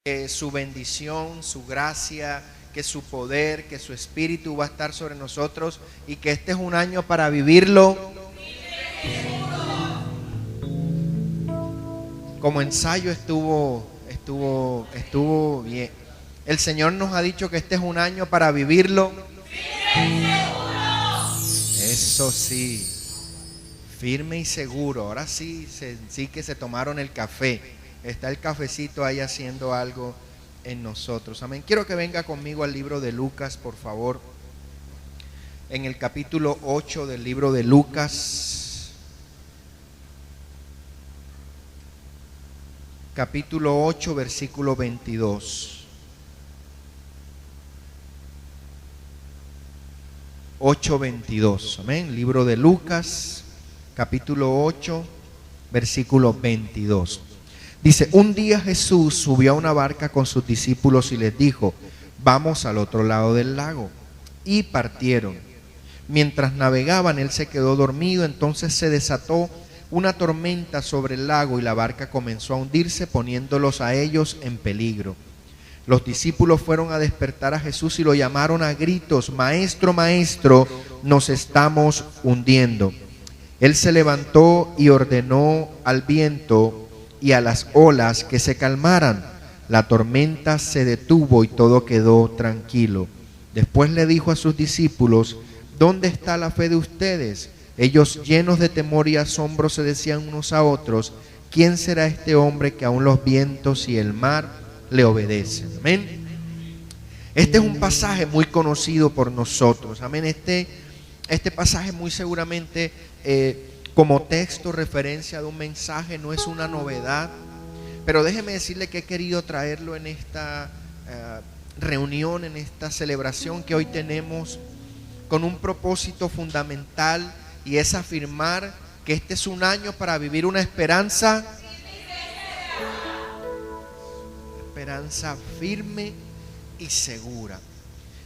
Que su bendición, su gracia, que su poder, que su espíritu va a estar sobre nosotros y que este es un año para vivirlo. Como ensayo estuvo bien. El Señor nos ha dicho que este es un año para vivirlo. Eso sí, firme y seguro. Ahora sí que se tomaron el café. Está el cafecito ahí haciendo algo en nosotros. Amén. Quiero que venga conmigo al libro de Lucas, por favor. En el capítulo 8 del libro de Lucas. Capítulo 8, versículo 22. 8:22. Amén. Libro de Lucas, capítulo 8, versículo 22. Dice: un día Jesús subió a una barca con sus discípulos y les dijo: vamos al otro lado del lago. Y partieron. Mientras navegaban, él se quedó dormido. Entonces se desató una tormenta sobre el lago y la barca comenzó a hundirse, poniéndolos a ellos en peligro. Los discípulos fueron a despertar a Jesús y lo llamaron a gritos: Maestro, Maestro, nos estamos hundiendo. Él se levantó y ordenó al viento y a las olas que se calmaran. La tormenta se detuvo y todo quedó tranquilo. Después le dijo a sus discípulos: ¿dónde está la fe de ustedes? Ellos, llenos de temor y asombro, se decían unos a otros: ¿quién será este hombre que aun los vientos y el mar le obedecen? Amén. Este es un pasaje muy conocido por nosotros. Amén. Este pasaje muy seguramente como texto, referencia de un mensaje, no es una novedad, pero déjeme decirle que he querido traerlo en esta reunión, en esta celebración que hoy tenemos, con un propósito fundamental, y es afirmar que este es un año para vivir una esperanza firme y segura.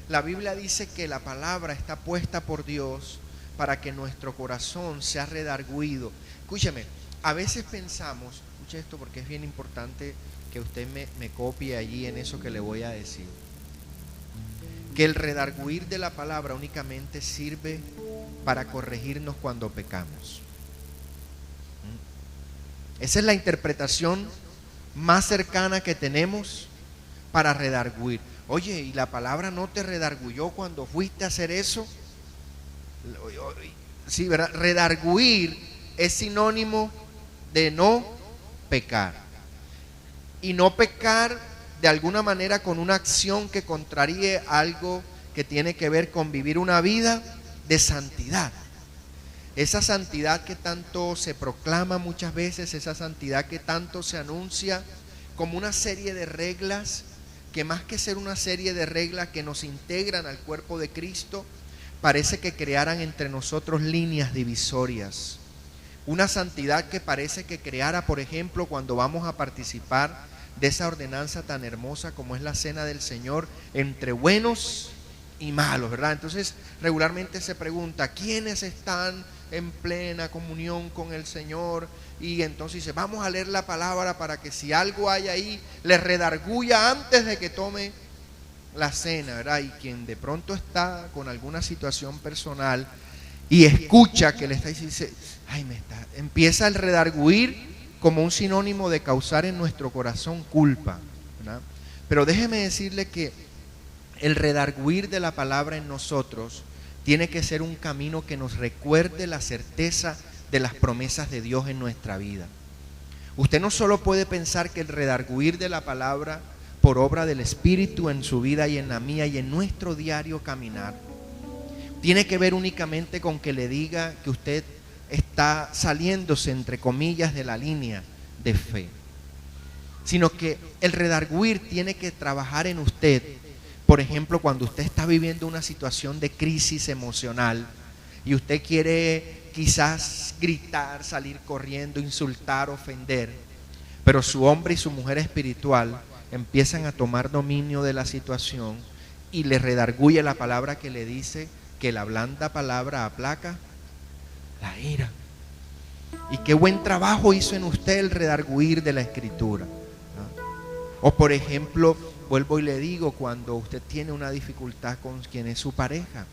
La Biblia dice que la palabra está puesta por Dios para que nuestro corazón sea redarguido. Escúcheme, a veces pensamos, escuche esto porque es bien importante que usted me copie allí en eso que le voy a decir, que el redarguir de la palabra únicamente sirve para corregirnos cuando pecamos. Esa es la interpretación más cercana que tenemos para redarguir. Oye, ¿y la palabra no te redarguyó cuando fuiste a hacer eso? Sí, ¿verdad? Redarguir es sinónimo de no pecar. Y no pecar de alguna manera con una acción que contraríe algo que tiene que ver con vivir una vida de santidad. Esa santidad que tanto se proclama muchas veces, esa santidad que tanto se anuncia como una serie de reglas, que más que ser una serie de reglas que nos integran al cuerpo de Cristo, parece que crearan entre nosotros líneas divisorias. Una santidad que parece que creara, por ejemplo, cuando vamos a participar de esa ordenanza tan hermosa como es la Cena del Señor, entre buenos y malos, ¿verdad? Entonces, regularmente se pregunta: ¿quiénes están en plena comunión con el Señor? Y entonces dice: vamos a leer la palabra para que si algo hay ahí, le redarguya antes de que tome la cena, ¿verdad? Y quien de pronto está con alguna situación personal y escucha que le está diciendo, dice: empieza el redarguir como un sinónimo de causar en nuestro corazón culpa, ¿verdad? Pero déjeme decirle que el redarguir de la palabra en nosotros tiene que ser un camino que nos recuerde la certeza de las promesas de Dios en nuestra vida. Usted no solo puede pensar que el redarguir de la palabra por obra del Espíritu en su vida y en la mía y en nuestro diario caminar tiene que ver únicamente con que le diga que usted está saliéndose, entre comillas, de la línea de fe, sino que el redarguir tiene que trabajar en usted. Por ejemplo, cuando usted está viviendo una situación de crisis emocional y usted quiere quizás gritar, salir corriendo, insultar, ofender, pero su hombre y su mujer espiritual empiezan a tomar dominio de la situación y le redarguye la palabra que le dice que la blanda palabra aplaca la ira. Y qué buen trabajo hizo en usted el redarguir de la Escritura. O por ejemplo, vuelvo y le digo, cuando usted tiene una dificultad con quien es su pareja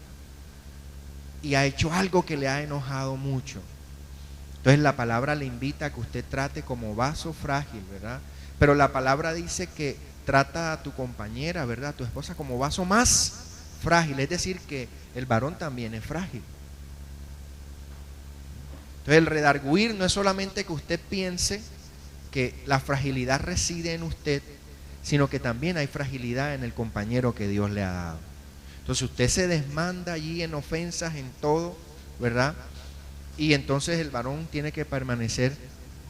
y ha hecho algo que le ha enojado mucho, entonces la palabra le invita a que usted trate como vaso frágil, ¿verdad? Pero la palabra dice que trata a tu compañera, ¿verdad?, a tu esposa, como vaso más frágil, es decir, que el varón también es frágil. Entonces el redarguir no es solamente que usted piense que la fragilidad reside en usted, sino que también hay fragilidad en el compañero que Dios le ha dado. Entonces usted se desmanda allí en ofensas, en todo, ¿verdad? Y entonces el varón tiene que permanecer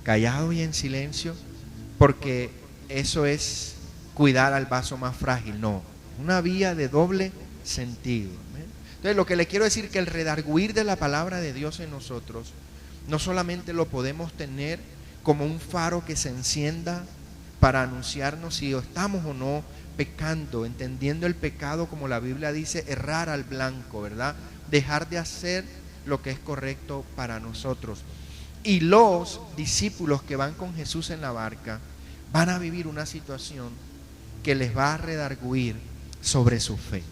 callado y en silencio, porque eso es cuidar al vaso más frágil. No, una vía de doble sentido. Entonces lo que le quiero decir, que el redarguir de la palabra de Dios en nosotros no solamente lo podemos tener como un faro que se encienda para anunciarnos si estamos o no pecando, entendiendo el pecado como la Biblia dice, errar al blanco, ¿verdad? Dejar de hacer lo que es correcto para nosotros. Y los discípulos que van con Jesús en la barca van a vivir una situación que les va a redarguir sobre su fe.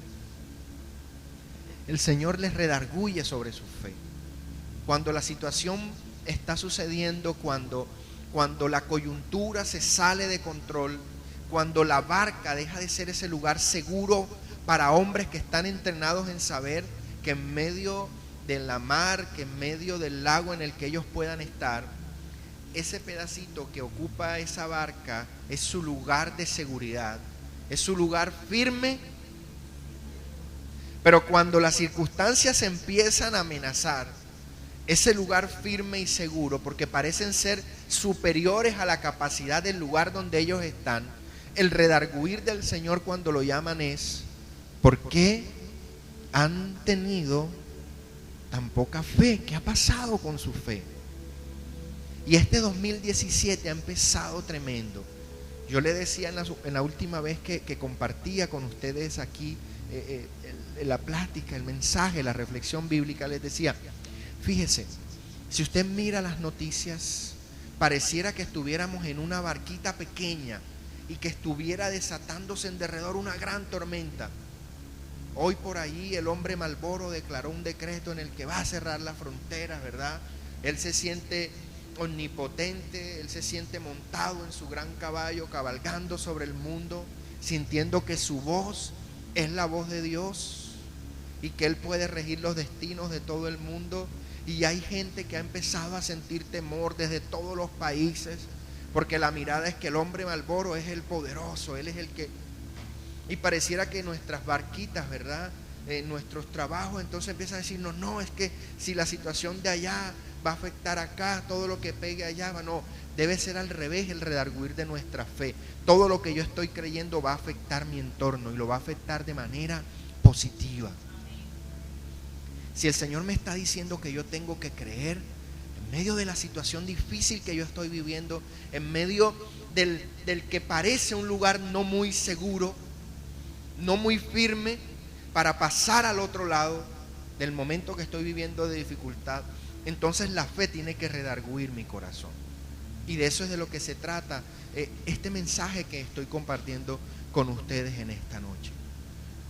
El Señor les redarguye sobre su fe. Cuando la situación está sucediendo, cuando la coyuntura se sale de control, cuando la barca deja de ser ese lugar seguro para hombres que están entrenados en saber que en medio de la mar, que en medio del lago en el que ellos puedan estar, ese pedacito que ocupa esa barca es su lugar de seguridad, es su lugar firme. Pero cuando las circunstancias empiezan a amenazar ese lugar firme y seguro, porque parecen ser superiores a la capacidad del lugar donde ellos están, el redarguir del Señor cuando lo llaman es: ¿por qué han tenido tan poca fe? ¿Qué ha pasado con su fe? Y este 2017 ha empezado tremendo. Yo le decía en la última vez que compartía con ustedes aquí la plática, el mensaje, la reflexión bíblica, les decía: fíjese, si usted mira las noticias, pareciera que estuviéramos en una barquita pequeña y que estuviera desatándose en derredor una gran tormenta. Hoy por ahí el hombre Marlboro declaró un decreto en el que va a cerrar las fronteras, ¿verdad? Él se siente omnipotente, él se siente montado en su gran caballo, cabalgando sobre el mundo, sintiendo que su voz es la voz de Dios y que él puede regir los destinos de todo el mundo. Y hay gente que ha empezado a sentir temor desde todos los países, porque la mirada es que el hombre Marlboro es el poderoso, él es el que... Y pareciera que nuestras barquitas, ¿verdad?, nuestros trabajos, entonces empiezan a decirnos: no, es que si la situación de allá va a afectar acá, todo lo que pegue allá va. No, debe ser al revés el redarguir de nuestra fe. Todo lo que yo estoy creyendo va a afectar mi entorno y lo va a afectar de manera positiva. Si el Señor me está diciendo que yo tengo que creer en medio de la situación difícil que yo estoy viviendo, en medio del que parece un lugar no muy seguro, no muy firme para pasar al otro lado del momento que estoy viviendo de dificultad, entonces la fe tiene que redarguir mi corazón. Y de eso es de lo que se trata este mensaje que estoy compartiendo con ustedes en esta noche.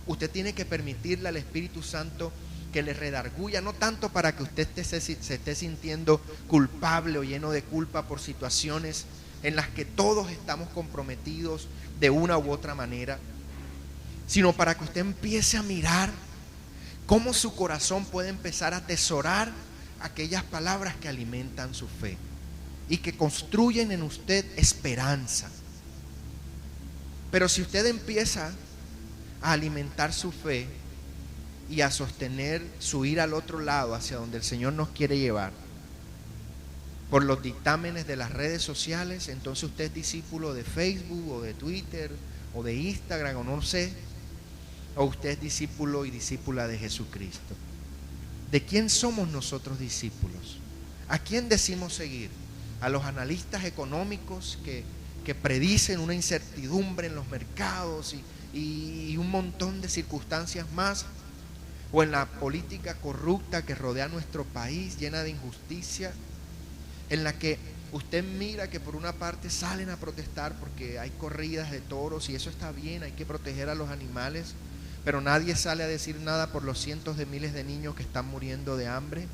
Usted tiene que permitirle al Espíritu Santo que le redarguya, no tanto para que usted se esté sintiendo culpable o lleno de culpa por situaciones en las que todos estamos comprometidos de una u otra manera, sino para que usted empiece a mirar cómo su corazón puede empezar a atesorar aquellas palabras que alimentan su fe y que construyen en usted esperanza. Pero si usted empieza a alimentar su fe y a sostener su ir al otro lado, hacia donde el Señor nos quiere llevar, por los dictámenes de las redes sociales, entonces usted es discípulo de Facebook o de Twitter o de Instagram o no sé, o usted es discípulo y discípula de Jesucristo. ¿De quién somos nosotros discípulos? ¿A quién decimos seguir? ¿A los analistas económicos que predicen una incertidumbre en los mercados y un montón de circunstancias más? ¿O en la política corrupta que rodea nuestro país, llena de injusticia, en la que usted mira que por una parte salen a protestar porque hay corridas de toros y eso está bien, hay que proteger a los animales, pero nadie sale a decir nada por los cientos de miles de niños que están muriendo de hambre.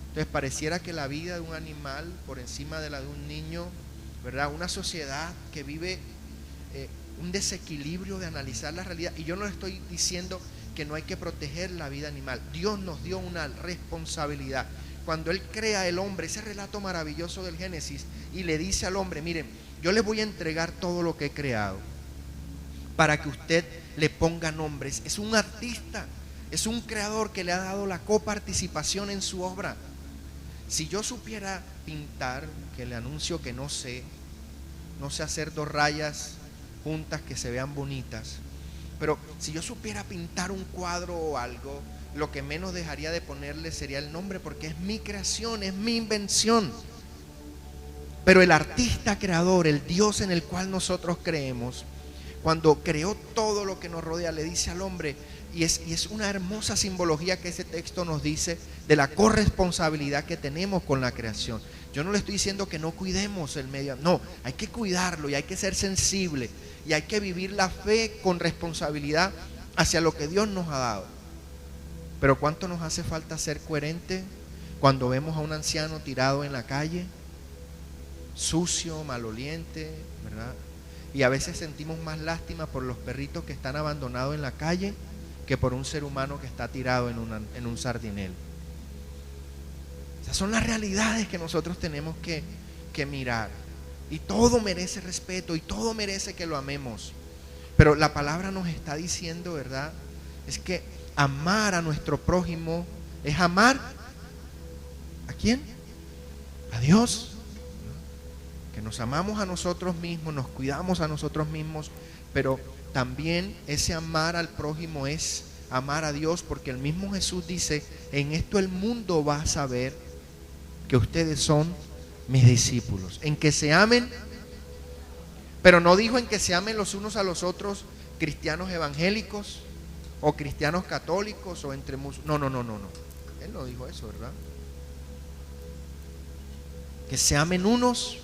Entonces pareciera que la vida de un animal por encima de la de un niño, ¿verdad? Una sociedad que vive un desequilibrio de analizar la realidad. Y yo no le estoy diciendo que no hay que proteger la vida animal. Dios nos dio una responsabilidad. Cuando Él crea el hombre, ese relato maravilloso del Génesis, y le dice al hombre, miren, yo les voy a entregar todo lo que he creado para que usted le ponga nombres. Es un artista, es un creador que le ha dado la coparticipación en su obra. Si yo supiera pintar, que le anuncio que no sé hacer 2 rayas juntas que se vean bonitas, pero si yo supiera pintar un cuadro o algo, lo que menos dejaría de ponerle sería el nombre, porque es mi creación, es mi invención. Pero el artista creador, el Dios en el cual nosotros creemos, cuando creó todo lo que nos rodea, le dice al hombre, y es una hermosa simbología que ese texto nos dice de la corresponsabilidad que tenemos con la creación. Yo no le estoy diciendo que no cuidemos el medio, no, hay que cuidarlo y hay que ser sensible y hay que vivir la fe con responsabilidad hacia lo que Dios nos ha dado. Pero ¿cuánto nos hace falta ser coherente cuando vemos a un anciano tirado en la calle, sucio, maloliente, ¿verdad? Y a veces sentimos más lástima por los perritos que están abandonados en la calle que por un ser humano que está tirado en un sardinel. Esas son las realidades que nosotros tenemos que mirar. Y todo merece respeto y todo merece que lo amemos. Pero la palabra nos está diciendo, ¿verdad? Es que amar a nuestro prójimo es amar ¿a quién? A Dios. Que nos amamos a nosotros mismos, nos cuidamos a nosotros mismos, pero también ese amar al prójimo es amar a Dios, porque el mismo Jesús dice, en esto el mundo va a saber que ustedes son mis discípulos, en que se amen, pero no dijo en que se amen los unos a los otros cristianos evangélicos o cristianos católicos o entre musulmanes. No. Él no dijo eso, ¿verdad? Que se amen unos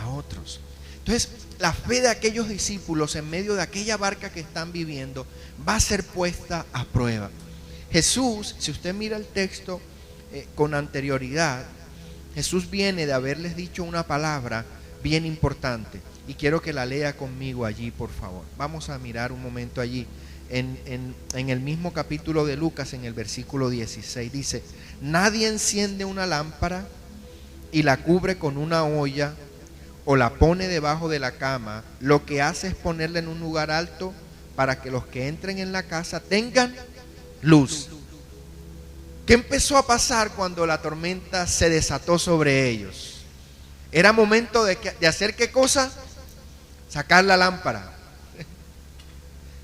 a otros. Entonces, la fe de aquellos discípulos en medio de aquella barca que están viviendo va a ser puesta a prueba. Jesús, si usted mira el texto con anterioridad, Jesús viene de haberles dicho una palabra bien importante y quiero que la lea conmigo allí, por favor. Vamos a mirar un momento allí en el mismo capítulo de Lucas, en el versículo 16, dice: nadie enciende una lámpara y la cubre con una olla o la pone debajo de la cama, lo que hace es ponerla en un lugar alto para que los que entren en la casa tengan luz. ¿Qué empezó a pasar cuando la tormenta se desató sobre ellos? Era momento de hacer ¿qué cosa? Sacar la lámpara.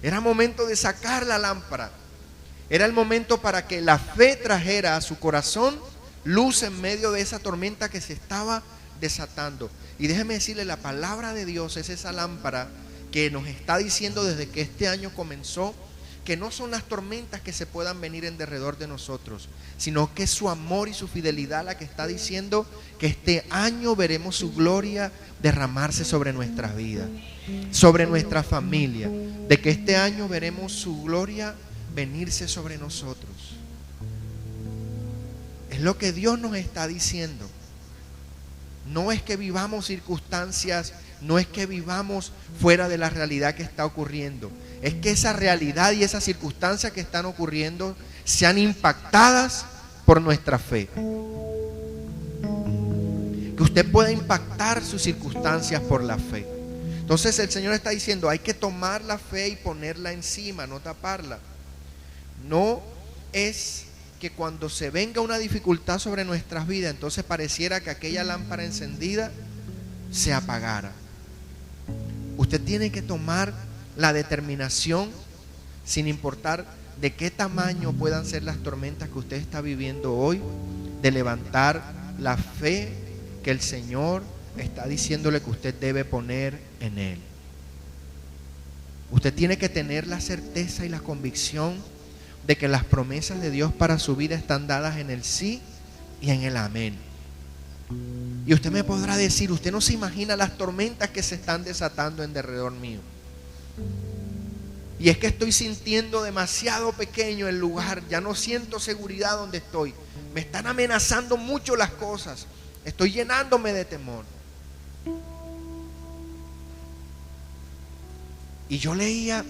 Era momento de sacar la lámpara. Era el momento para que la fe trajera a su corazón luz en medio de esa tormenta que se estaba desatando. Y déjeme decirle, la palabra de Dios es esa lámpara que nos está diciendo desde que este año comenzó que no son las tormentas que se puedan venir en derredor de nosotros, sino que es su amor y su fidelidad la que está diciendo que este año veremos su gloria derramarse sobre nuestras vidas, sobre nuestra familia, de que este año veremos su gloria venirse sobre nosotros. Es lo que Dios nos está diciendo. No es que vivamos circunstancias, no es que vivamos fuera de la realidad que está ocurriendo. Es que esa realidad y esas circunstancias que están ocurriendo sean impactadas por nuestra fe. Que usted pueda impactar sus circunstancias por la fe. Entonces el Señor está diciendo, hay que tomar la fe y ponerla encima, no taparla. No es que cuando se venga una dificultad sobre nuestras vidas, entonces pareciera que aquella lámpara encendida se apagara. Usted tiene que tomar la determinación, sin importar de qué tamaño puedan ser las tormentas que usted está viviendo hoy, de levantar la fe que el Señor está diciéndole que usted debe poner en Él. Usted tiene que tener la certeza y la convicción de que las promesas de Dios para su vida están dadas en el sí y en el amén. Y usted me podrá decir, usted no se imagina las tormentas que se están desatando en derredor mío. Y es que estoy sintiendo demasiado pequeño el lugar, ya no siento seguridad donde estoy. Me están amenazando mucho las cosas. Estoy llenándome de temor. Y yo leía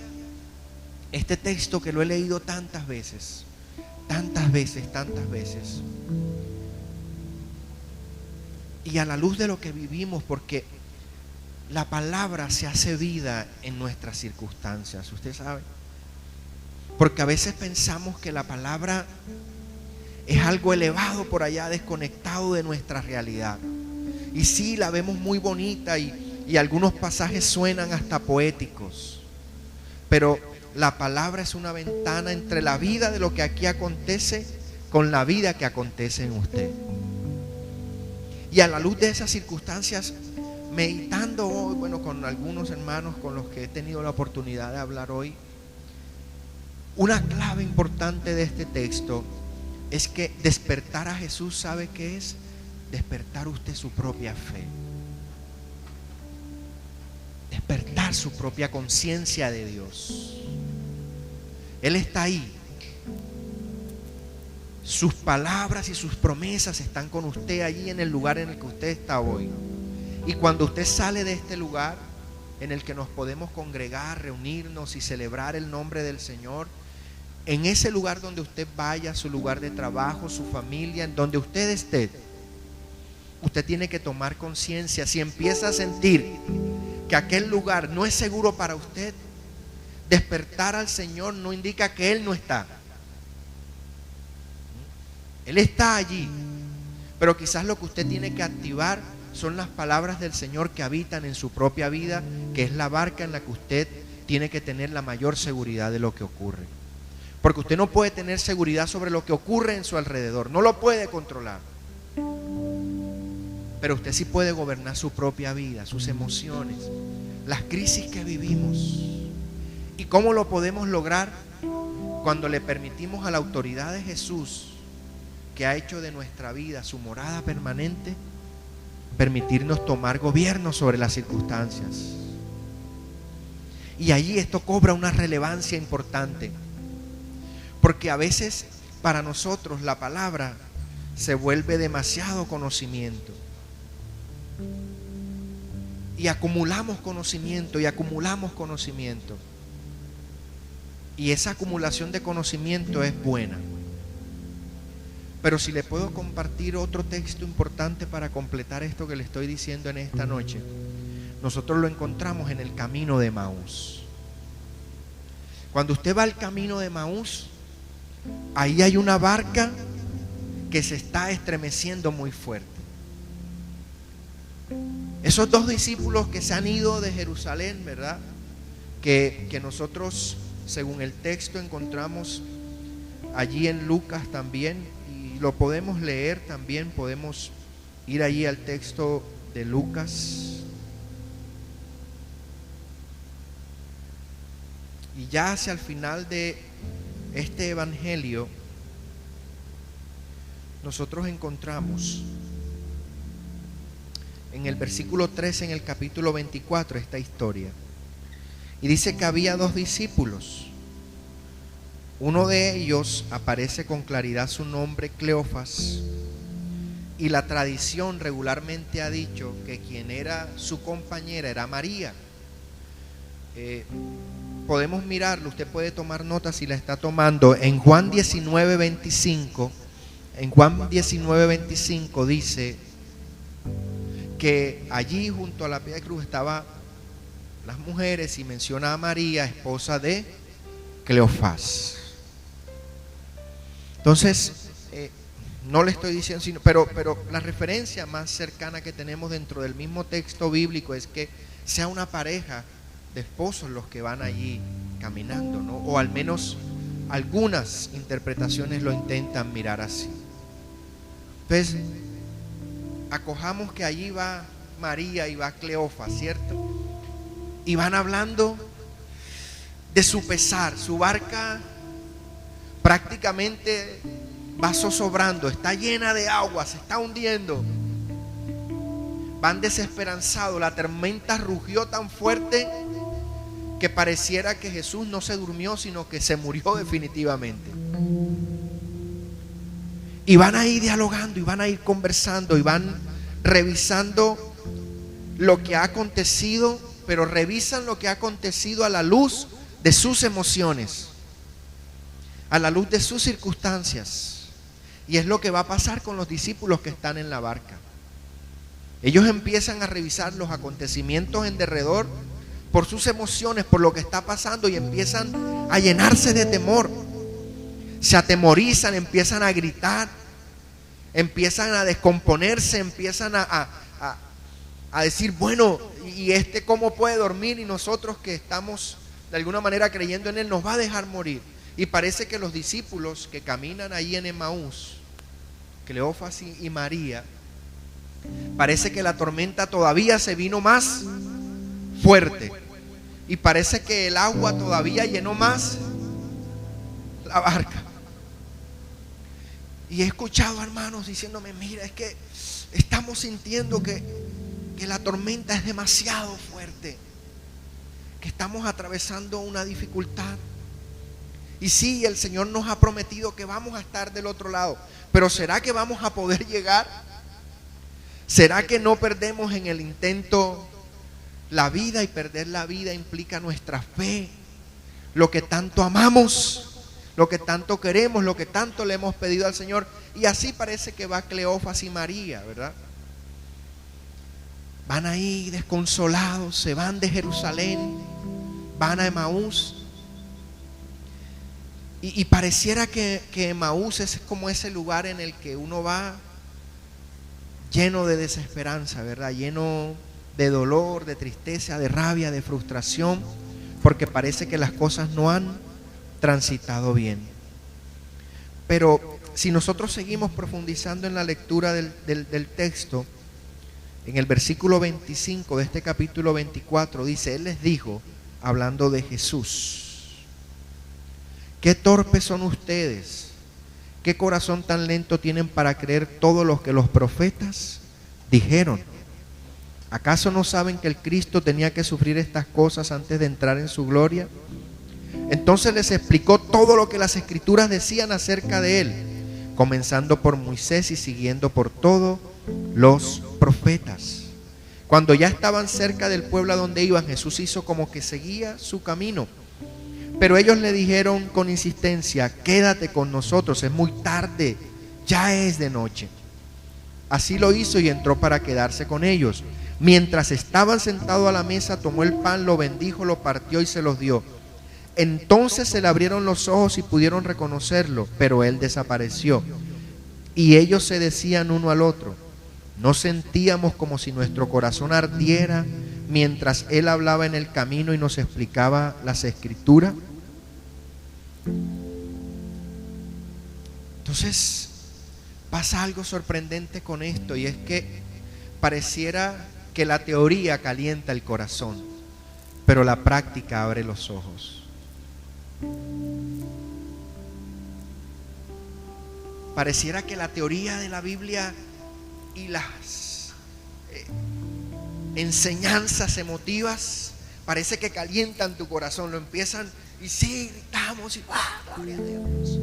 este texto que lo he leído tantas veces. Y a la luz de lo que vivimos, porque la palabra se hace vida en nuestras circunstancias, usted sabe. Porque a veces pensamos que la palabra es algo elevado por allá, desconectado de nuestra realidad. Y sí, la vemos muy bonita y algunos pasajes suenan hasta poéticos. Pero la palabra es una ventana entre la vida de lo que aquí acontece con la vida que acontece en usted. Y a la luz de esas circunstancias, meditando hoy, con algunos hermanos con los que he tenido la oportunidad de hablar hoy, una clave importante de este texto es que despertar a Jesús, ¿sabe qué es? Despertar usted su propia fe. Despertar su propia conciencia de Dios. Él está ahí. Sus palabras y sus promesas están con usted allí en el lugar en el que usted está hoy. Y cuando usted sale de este lugar en el que nos podemos congregar, reunirnos y celebrar el nombre del Señor, en ese lugar donde usted vaya, su lugar de trabajo, su familia, en donde usted esté, usted tiene que tomar conciencia. Si empieza a sentir que aquel lugar no es seguro para usted, despertar al Señor no indica que Él no está. Él está allí, pero quizás lo que usted tiene que activar son las palabras del Señor que habitan en su propia vida, que es la barca en la que usted tiene que tener la mayor seguridad de lo que ocurre. Porque usted no puede tener seguridad sobre lo que ocurre en su alrededor, no lo puede controlar. Pero usted sí puede gobernar su propia vida, sus emociones, las crisis que vivimos. ¿Y cómo lo podemos lograr? Cuando le permitimos a la autoridad de Jesús, que ha hecho de nuestra vida su morada permanente, permitirnos tomar gobierno sobre las circunstancias. Y allí esto cobra una relevancia importante, porque a veces para nosotros la palabra se vuelve demasiado conocimiento. Y acumulamos conocimiento y acumulamos conocimiento. Y esa acumulación de conocimiento es buena. Pero si le puedo compartir otro texto importante para completar esto que le estoy diciendo en esta noche, nosotros lo encontramos en el camino de Emaús. Cuando usted va al camino de Emaús, ahí hay una barca que se está estremeciendo muy fuerte. Esos dos discípulos que se han ido de Jerusalén, ¿verdad? Que nosotros, según el texto, encontramos allí en Lucas también, y lo podemos leer también, podemos ir allí al texto de Lucas. Y ya hacia el final de este evangelio, nosotros encontramos en el versículo 13, en el capítulo 24, esta historia. Y dice que había dos discípulos. Uno de ellos aparece con claridad su nombre, Cleofas, y la tradición regularmente ha dicho que quien era su compañera era María. Podemos mirarlo, usted puede tomar nota si la está tomando. En Juan 19:25, dice que allí junto a la piedra de cruz estaban las mujeres y menciona a María, esposa de Cleofás. Entonces, no le estoy diciendo, pero la referencia más cercana que tenemos dentro del mismo texto bíblico es que sea una pareja de esposos los que van allí caminando, ¿no? O al menos algunas interpretaciones lo intentan mirar así. Entonces, acojamos que allí va María y va Cleofas, ¿cierto? Y van hablando de su pesar. Su barca prácticamente va zozobrando, está llena de agua, se está hundiendo. van desesperanzados. La tormenta rugió tan fuerte que pareciera que Jesús no se durmió, sino que se murió definitivamente. Y van a ir dialogando, y van a ir conversando, y van revisando lo que ha acontecido, pero revisan lo que ha acontecido a la luz de sus emociones, a la luz de sus circunstancias. Y es lo que va a pasar con los discípulos que están en la barca. Ellos empiezan a revisar los acontecimientos en derredor por sus emociones, por lo que está pasando, y empiezan a llenarse de temor. Se atemorizan, empiezan a gritar, empiezan a descomponerse, empiezan a decir, bueno, ¿y este cómo puede dormir? Y nosotros que estamos de alguna manera creyendo en él, nos va a dejar morir. Y parece que los discípulos que caminan ahí en Emaús, Cleofas y María, parece que la tormenta todavía se vino más fuerte, y parece que el agua todavía llenó más la barca. Y he escuchado hermanos diciéndome, mira, es que estamos sintiendo que la tormenta es demasiado fuerte, que estamos atravesando una dificultad. Y sí, el Señor nos ha prometido que vamos a estar del otro lado, pero ¿será que vamos a poder llegar? ¿Será que no perdemos en el intento la vida? Y perder la vida implica nuestra fe, lo que tanto amamos, lo que tanto queremos, lo que tanto le hemos pedido al Señor. Y así parece que va Cleofas y María, ¿verdad? Van ahí desconsolados, se van de Jerusalén, van a Emaús. Y pareciera que Emaús es como ese lugar en el que uno va lleno de desesperanza, ¿verdad? Lleno de dolor, de tristeza, de rabia, de frustración, porque parece que las cosas no han transitado bien. Pero si nosotros seguimos profundizando en la lectura del texto, en el versículo 25 de este capítulo 24 dice, Él les dijo, hablando de Jesús, qué torpes son ustedes, qué corazón tan lento tienen para creer todo lo que los profetas dijeron. ¿Acaso no saben que el Cristo tenía que sufrir estas cosas antes de entrar en su gloria? Entonces les explicó todo lo que las Escrituras decían acerca de Él, comenzando por Moisés y siguiendo por todos los profetas. Cuando ya estaban cerca del pueblo a donde iban, Jesús hizo como que seguía su camino. Pero ellos le dijeron con insistencia, quédate con nosotros, es muy tarde, ya es de noche. Así lo hizo y entró para quedarse con ellos. Mientras estaban sentados a la mesa, tomó el pan, lo bendijo, lo partió y se los dio. Entonces se le abrieron los ojos y pudieron reconocerlo, pero él desapareció. Y ellos se decían uno al otro, ¿no sentíamos como si nuestro corazón ardiera mientras él hablaba en el camino y nos explicaba las Escrituras? Entonces pasa algo sorprendente con esto, y es que pareciera que la teoría calienta el corazón, pero la práctica abre los ojos. Pareciera que la teoría de la Biblia y las enseñanzas emotivas parece que calientan tu corazón, lo empiezan y sí, gritamos y gloria a Dios.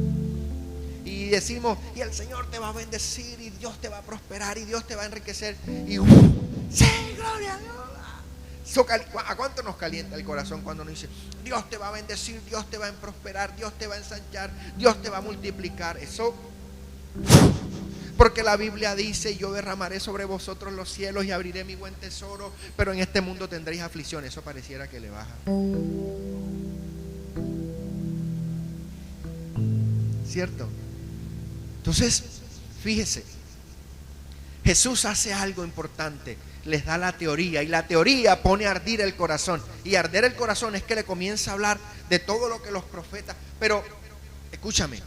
Y decimos, y el Señor te va a bendecir, y Dios te va a prosperar, y Dios te va a enriquecer. Y sí, gloria a Dios. ¿A cuánto nos calienta el corazón cuando nos dice, Dios te va a bendecir, Dios te va a prosperar, Dios te va a ensanchar, Dios te va a multiplicar? Eso, porque la Biblia dice, yo derramaré sobre vosotros los cielos y abriré mi buen tesoro, pero en este mundo tendréis aflicción. Eso pareciera que le baja. ¿Cierto? Entonces, fíjese, Jesús hace algo importante, les da la teoría, y la teoría pone a arder el corazón, y arder el corazón es que le comienza a hablar de todo lo que los profetas. Pero escúchame,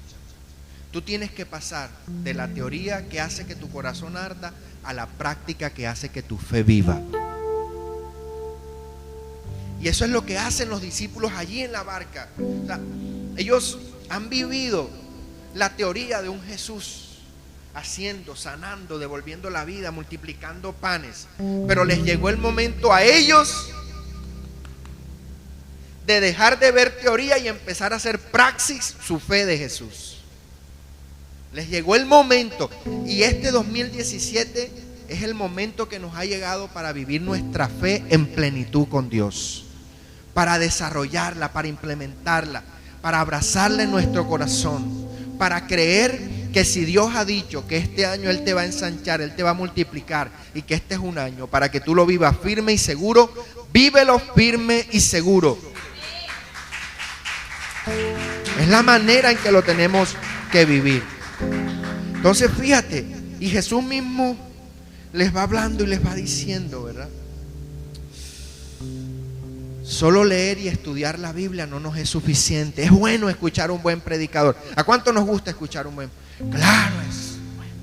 tú tienes que pasar de la teoría que hace que tu corazón arda a la práctica que hace que tu fe viva. Y eso es lo que hacen los discípulos allí en la barca. O sea, ellos han vivido la teoría de un Jesús, haciendo, sanando, devolviendo la vida, multiplicando panes. Pero les llegó el momento a ellos de dejar de ver teoría y empezar a hacer praxis su fe de Jesús. Les llegó el momento, y este 2017 es el momento que nos ha llegado para vivir nuestra fe en plenitud con Dios, para desarrollarla, para implementarla, para abrazarla en nuestro corazón, para creer que si Dios ha dicho que este año Él te va a ensanchar, Él te va a multiplicar, y que este es un año para que tú lo vivas firme y seguro, vívelo firme y seguro. Es la manera en que lo tenemos que vivir. Entonces fíjate, y Jesús mismo les va hablando y les va diciendo, ¿verdad? Solo leer y estudiar la Biblia no nos es suficiente. Es bueno escuchar un buen predicador. ¿A cuánto nos gusta escuchar un buen? Claro, es bueno.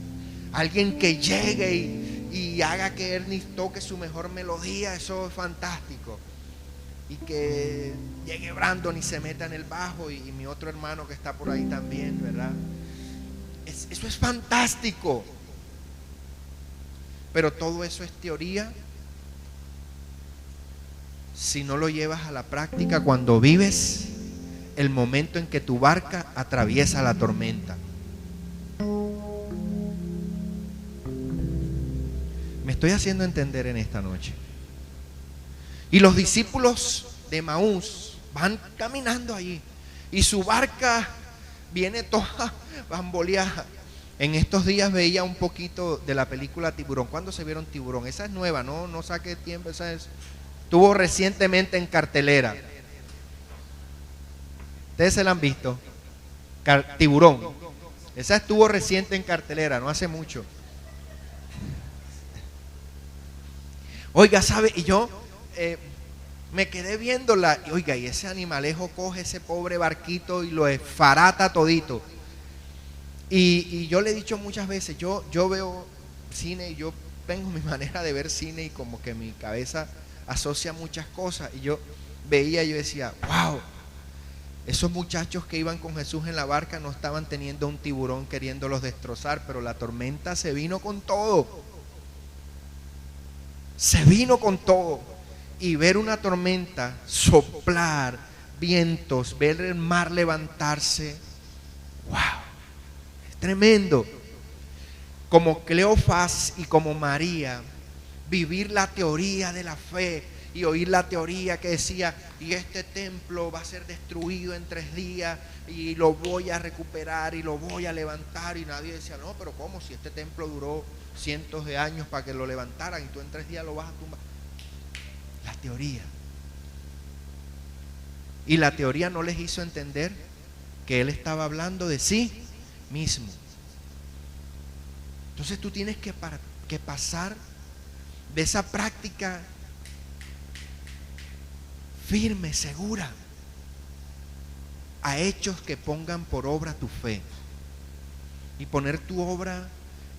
Alguien que llegue y haga que Ernie toque su mejor melodía, eso es fantástico. Y que llegue Brandon y se meta en el bajo, y mi otro hermano que está por ahí también, ¿verdad? Eso es fantástico. Pero todo eso es teoría si no lo llevas a la práctica cuando vives el momento en que tu barca atraviesa la tormenta. Me estoy haciendo entender en esta noche. Y los discípulos de Maús van caminando allí y su barca viene toda bamboleada. En estos días veía un poquito de la película Tiburón. ¿Cuándo se vieron Tiburón? Esa es nueva, no saque tiempo, esa es... Estuvo recientemente en cartelera. ¿Ustedes se la han visto? Tiburón. Esa estuvo reciente en cartelera, no hace mucho. Oiga, ¿sabe? Y yo me quedé viéndola. Y oiga, y ese animalejo coge ese pobre barquito y lo esfarata todito. Y yo le he dicho muchas veces, yo veo cine y yo tengo mi manera de ver cine, y como que mi cabeza asocia muchas cosas, y yo veía y yo decía, wow, esos muchachos que iban con Jesús en la barca no estaban teniendo un tiburón queriéndolos destrozar, pero la tormenta se vino con todo. Se vino con todo. Y ver una tormenta soplar, vientos, ver el mar levantarse, wow, es tremendo. Como Cleofás y como María, vivir la teoría de la fe y oír la teoría que decía, y este templo va a ser destruido en 3 días y lo voy a recuperar y lo voy a levantar, y nadie decía, no, pero ¿cómo? Si este templo duró cientos de años para que lo levantaran y tú en 3 días lo vas a tumbar. La teoría. Y la teoría no les hizo entender que Él estaba hablando de sí mismo. Entonces tú tienes que pasar de esa práctica firme, segura, a hechos que pongan por obra tu fe. Y poner tu obra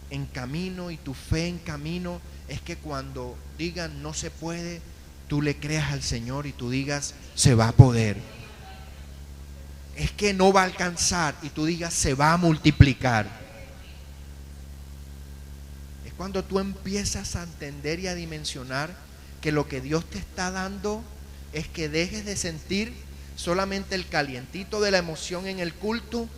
en camino y tu fe en camino es que cuando digan no se puede, tú le creas al Señor y tú digas se va a poder. Es que no va a alcanzar y tú digas se va a multiplicar. Cuando tú empiezas a entender y a dimensionar que lo que Dios te está dando es que dejes de sentir solamente el calientito de la emoción en el culto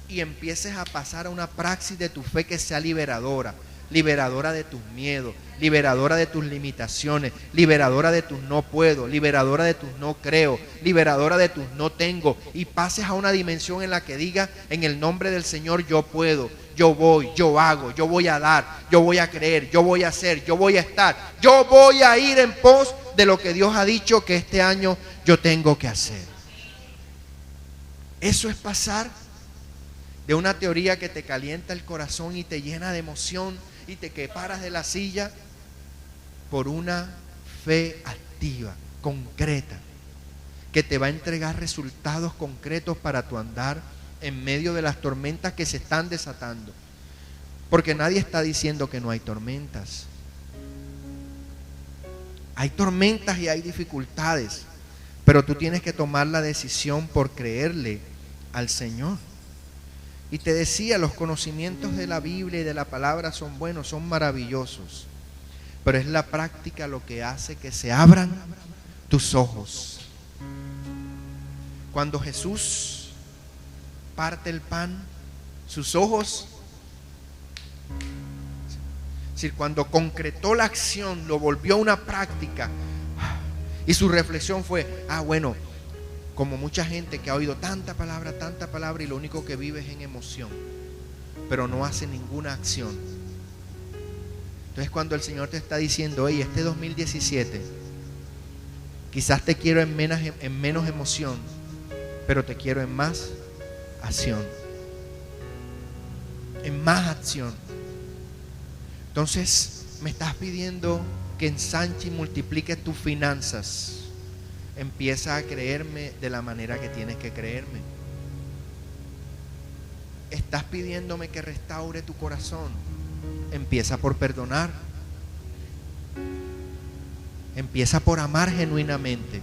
y empieces a pasar a una praxis de tu fe que sea liberadora, liberadora de tus miedos, liberadora de tus limitaciones, liberadora de tus no puedo, liberadora de tus no creo, liberadora de tus no tengo, y pases a una dimensión en la que diga en el nombre del Señor yo puedo, yo voy, yo hago, yo voy a dar, yo voy a creer, yo voy a hacer, yo voy a estar, yo voy a ir en pos de lo que Dios ha dicho que este año yo tengo que hacer. Eso es pasar de una teoría que te calienta el corazón y te llena de emoción y te que paras de la silla, por una fe activa, concreta, que te va a entregar resultados concretos para tu andar en medio de las tormentas que se están desatando. Porque nadie está diciendo que no hay tormentas. Hay tormentas y hay dificultades, pero tú tienes que tomar la decisión por creerle al Señor. Y te decía, los conocimientos de la Biblia y de la palabra son buenos, son maravillosos, pero es la práctica lo que hace que se abran tus ojos. Cuando Jesús parte el pan, sus ojos, es decir, cuando concretó la acción, lo volvió una práctica, y su reflexión fue, bueno, como mucha gente que ha oído tanta palabra, y lo único que vive es en emoción, pero no hace ninguna acción. Entonces cuando el Señor te está diciendo, hey, este 2017, quizás te quiero en menos emoción, pero te quiero en más acción. En más acción. Entonces me estás pidiendo que ensanche y multiplique tus finanzas. Empieza a creerme de la manera que tienes que creerme. Estás pidiéndome que restaure tu corazón. Empieza por perdonar. Empieza por amar genuinamente.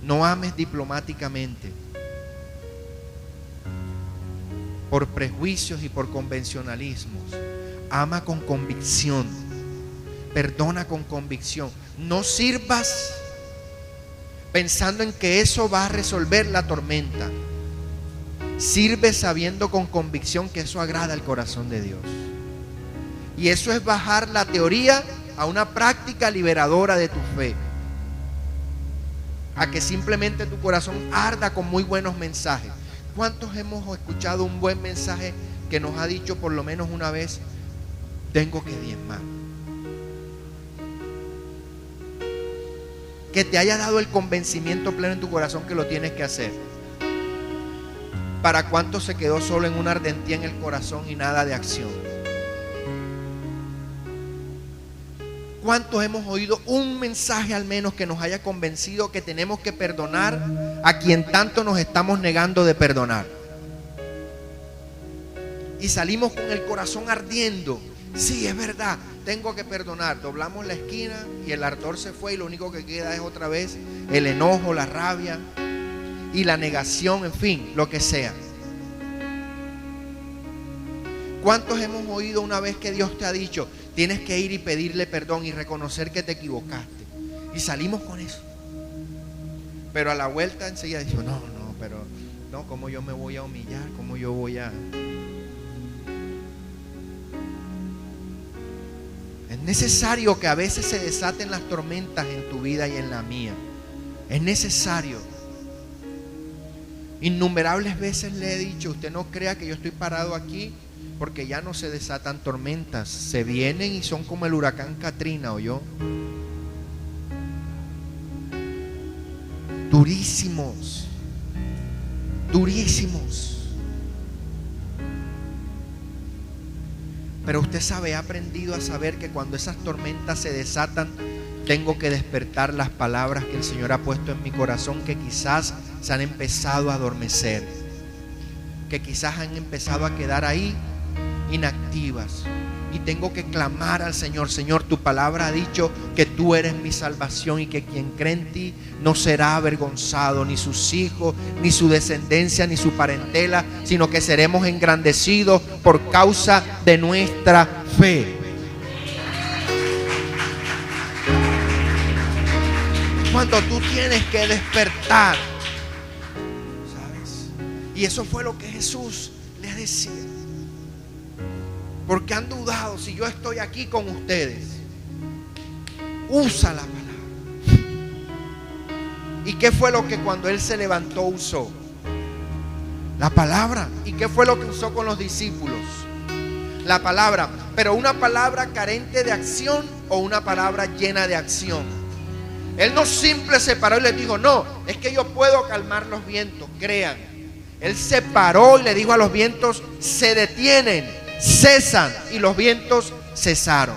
No ames diplomáticamente, por prejuicios y por convencionalismos. Ama con convicción. Perdona con convicción. No sirvas pensando en que eso va a resolver la tormenta. Sirve sabiendo con convicción que eso agrada al corazón de Dios. Y eso es bajar la teoría a una práctica liberadora de tu fe. A que simplemente tu corazón arda con muy buenos mensajes. ¿Cuántos hemos escuchado un buen mensaje que nos ha dicho por lo menos una vez, tengo que diezmar? Que te haya dado el convencimiento pleno en tu corazón que lo tienes que hacer. ¿Para cuánto se quedó solo en una ardentía en el corazón y nada de acción? ¿Cuántos hemos oído un mensaje al menos que nos haya convencido que tenemos que perdonar a quien tanto nos estamos negando de perdonar? Y salimos con el corazón ardiendo. Sí, es verdad, tengo que perdonar. Doblamos la esquina y el ardor se fue y lo único que queda es otra vez el enojo, la rabia y la negación, en fin, lo que sea. ¿Cuántos hemos oído una vez que Dios te ha dicho, tienes que ir y pedirle perdón y reconocer que te equivocaste? Y salimos con eso. Pero a la vuelta enseguida digo, no, ¿cómo yo me voy a humillar? ¿Cómo yo voy a...? Es necesario que a veces se desaten las tormentas en tu vida y en la mía. Es necesario. Innumerables veces le he dicho, usted no crea que yo estoy parado aquí porque ya no se desatan tormentas. Se vienen y son como el huracán Katrina, ¿oyó? Durísimos. Durísimos. Pero usted sabe, he aprendido a saber que cuando esas tormentas se desatan, tengo que despertar las palabras que el Señor ha puesto en mi corazón, que quizás se han empezado a adormecer, que quizás han empezado a quedar ahí inactivas. Y tengo que clamar al Señor. Señor, tu palabra ha dicho que tú eres mi salvación y que quien cree en ti no será avergonzado, ni sus hijos, ni su descendencia, ni su parentela, sino que seremos engrandecidos por causa de nuestra fe. Cuando tú tienes que despertar, ¿sabes? Y eso fue lo que Jesús les decía. Porque han dudado, si yo estoy aquí con ustedes, usa la palabra. ¿Y qué fue lo que cuando Él se levantó usó? La palabra. ¿Y qué fue lo que usó con los discípulos? La palabra. Pero una palabra carente de acción o una palabra llena de acción. Él no simple se paró y les dijo, no, es que yo puedo calmar los vientos, crean. Él se paró y le dijo a los vientos, se detienen, cesan, y los vientos cesaron.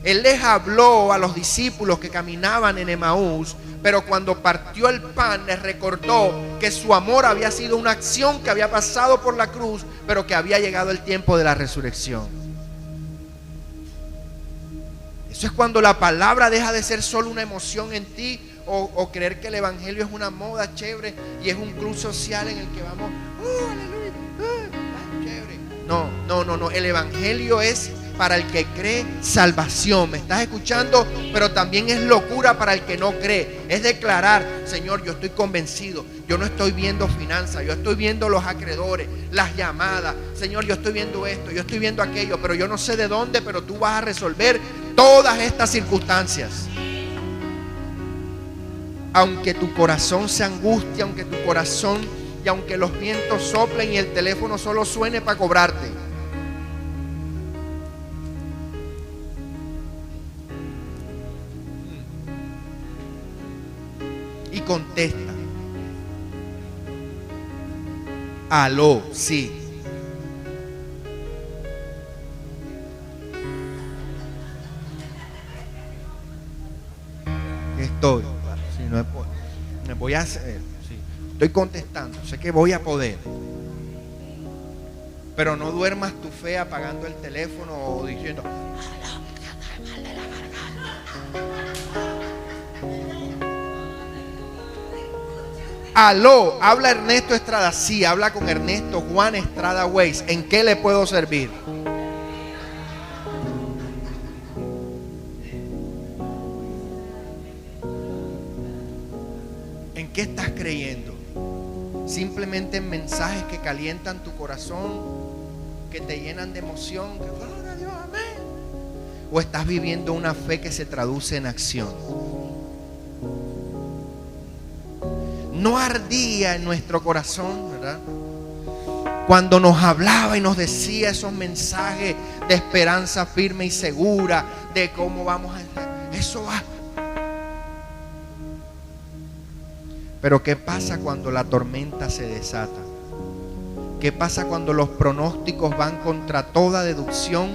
Él les habló a los discípulos que caminaban en Emaús, pero cuando partió el pan les recordó que su amor había sido una acción que había pasado por la cruz, pero que había llegado el tiempo de la resurrección. Eso es cuando la palabra deja de ser solo una emoción en ti, o creer que el evangelio es una moda chévere y es un club social en el que vamos, aleluya, No. El evangelio es para el que cree salvación. ¿Me estás escuchando? Pero también es locura para el que no cree. Es declarar: Señor, yo estoy convencido. Yo no estoy viendo finanzas, yo estoy viendo los acreedores, las llamadas. Señor, yo estoy viendo esto, yo estoy viendo aquello, pero yo no sé de dónde, pero tú vas a resolver todas estas circunstancias. Aunque tu corazón se angustie, aunque tu corazón, y aunque los vientos soplen y el teléfono solo suene para cobrarte. Y contesta: aló, sí. Estoy. Si no me voy a hacer. Sí. Estoy contestando. Sé que voy a poder. Pero no duermas tu fe apagando el teléfono o diciendo: aló, habla Ernesto Estrada. Sí, habla con Ernesto Juan Estrada Weiss. ¿En qué le puedo servir? ¿En qué estás creyendo? Simplemente en mensajes que calientan tu corazón, que te llenan de emoción, que gloria a Dios, amén. ¿O estás viviendo una fe que se traduce en acción? No ardía en nuestro corazón, ¿verdad? Cuando nos hablaba y nos decía esos mensajes de esperanza firme y segura, de cómo vamos a estar. Eso va. Pero ¿qué pasa cuando la tormenta se desata? ¿Qué pasa cuando los pronósticos van contra toda deducción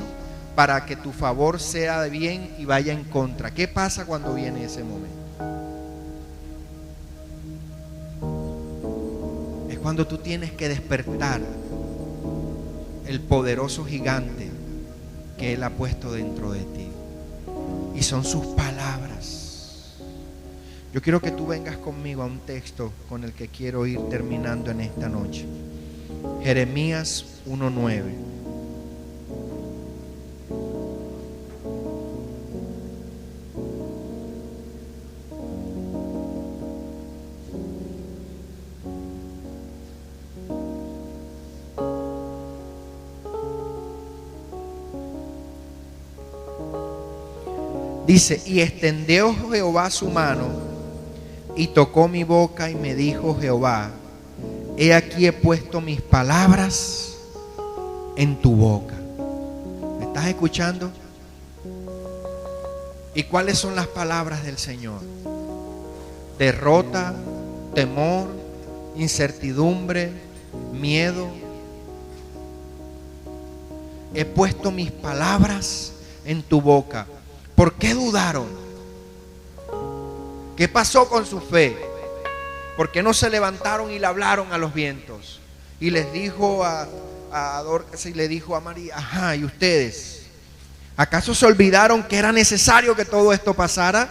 para que tu favor sea de bien y vaya en contra? ¿Qué pasa cuando viene ese momento? Es cuando tú tienes que despertar el poderoso gigante que Él ha puesto dentro de ti. Y son sus palabras. Yo quiero que tú vengas conmigo a un texto con el que quiero ir terminando en esta noche. Jeremías 1:9. Dice: y extendió Jehová su mano y tocó mi boca, y me dijo Jehová: he aquí he puesto mis palabras en tu boca. ¿Me estás escuchando? ¿Y cuáles son las palabras del Señor? Derrota, temor, incertidumbre, miedo. He puesto mis palabras en tu boca. ¿Por qué dudaron? ¿Qué pasó con su fe? ¿Por qué no se levantaron y le hablaron a los vientos? Y les dijo a Dorcas y le dijo a María: ajá, ¿y ustedes? ¿Acaso se olvidaron que era necesario que todo esto pasara?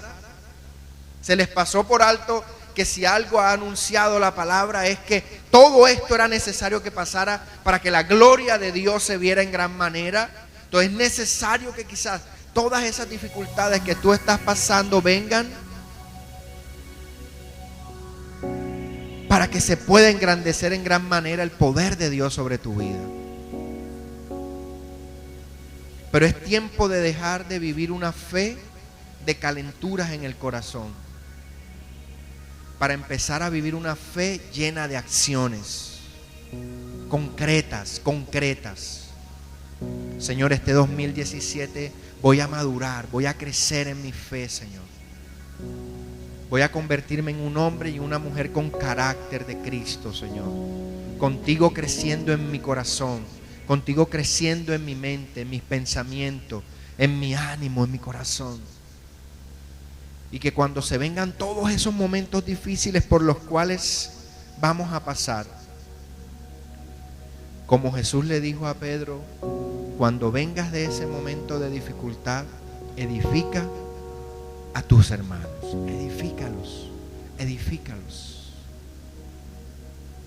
¿Se les pasó por alto que si algo ha anunciado la palabra es que todo esto era necesario que pasara para que la gloria de Dios se viera en gran manera? Entonces es necesario que quizás todas esas dificultades que tú estás pasando vengan para que se pueda engrandecer en gran manera el poder de Dios sobre tu vida. Pero es tiempo de dejar de vivir una fe de calenturas en el corazón para empezar a vivir una fe llena de acciones concretas. Señor, este 2017 voy a madurar, voy a crecer en mi fe, Señor. Voy a convertirme en un hombre y una mujer con carácter de Cristo, Señor. Contigo creciendo en mi corazón, contigo creciendo en mi mente, en mis pensamientos, en mi ánimo, en mi corazón. Y que cuando se vengan todos esos momentos difíciles por los cuales vamos a pasar, como Jesús le dijo a Pedro: cuando vengas de ese momento de dificultad, edifica a tus hermanos, edifícalos.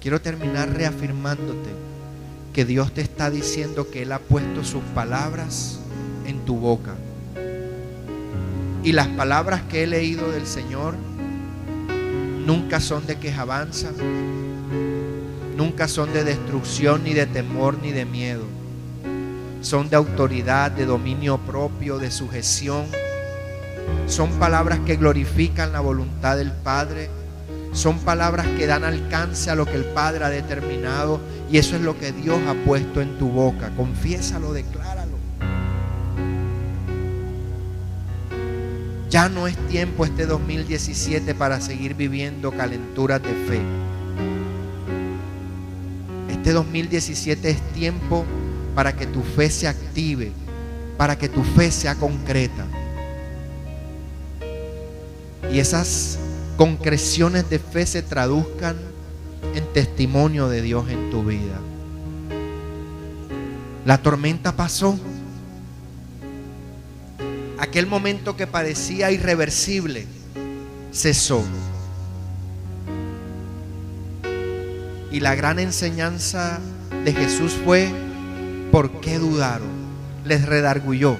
Quiero terminar reafirmándote que Dios te está diciendo que Él ha puesto sus palabras en tu boca. Y las palabras que he leído del Señor nunca son de quejabanza, nunca son de destrucción, ni de temor, ni de miedo. Son de autoridad, de dominio propio, de sujeción. Son palabras que glorifican la voluntad del Padre. Son palabras que dan alcance a lo que el Padre ha determinado. Y eso es lo que Dios ha puesto en tu boca. Confiésalo, decláralo. Ya no es tiempo este 2017 para seguir viviendo calenturas de fe. Este 2017 es tiempo para que tu fe se active, para que tu fe sea concreta. Y esas concreciones de fe se traduzcan en testimonio de Dios en tu vida. La tormenta pasó. Aquel momento que parecía irreversible cesó. Y la gran enseñanza de Jesús fue: ¿por qué dudaron? Les redarguyó.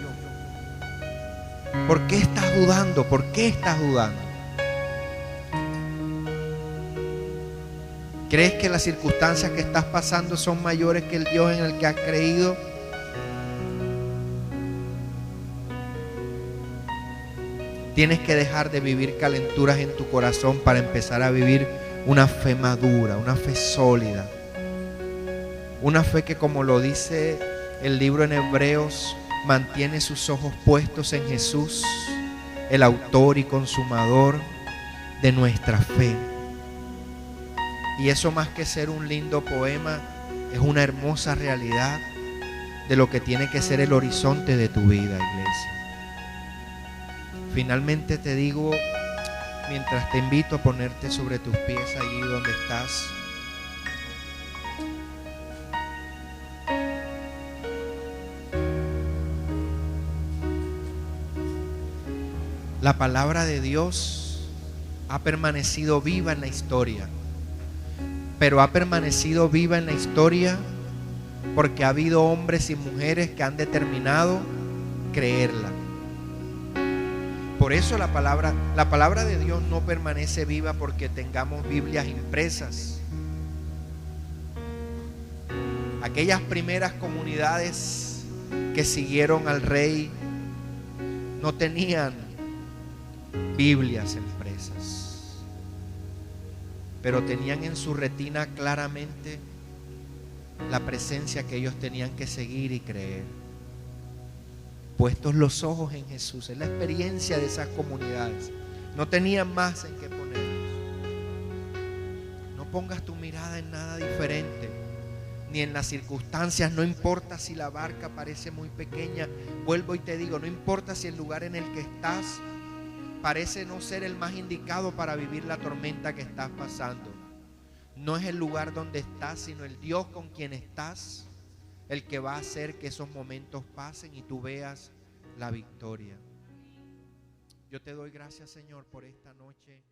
¿Por qué estás dudando? ¿Por qué estás dudando? ¿Crees que las circunstancias que estás pasando son mayores que el Dios en el que has creído? Tienes que dejar de vivir calenturas en tu corazón para empezar a vivir una fe madura, una fe sólida. Una fe que, como lo dice el libro en Hebreos, mantiene sus ojos puestos en Jesús, el autor y consumador de nuestra fe. Y eso, más que ser un lindo poema, es una hermosa realidad de lo que tiene que ser el horizonte de tu vida, iglesia. Finalmente te digo, mientras te invito a ponerte sobre tus pies allí donde estás, la palabra de Dios ha permanecido viva en la historia, pero ha permanecido viva en la historia porque ha habido hombres y mujeres que han determinado creerla. Por eso la palabra de Dios no permanece viva porque tengamos Biblias impresas. Aquellas primeras comunidades que siguieron al rey no tenían Biblias impresas, pero tenían en su retina claramente la presencia que ellos tenían que seguir y creer. Puestos los ojos en Jesús, es la experiencia de esas comunidades. No tenían más en qué ponerlos. No pongas tu mirada en nada diferente, ni en las circunstancias. No importa si la barca parece muy pequeña. Vuelvo y te digo, no importa si el lugar en el que estás parece no ser el más indicado para vivir la tormenta que estás pasando. No es el lugar donde estás, sino el Dios con quien estás, el que va a hacer que esos momentos pasen y tú veas la victoria. Yo te doy gracias, Señor, por esta noche.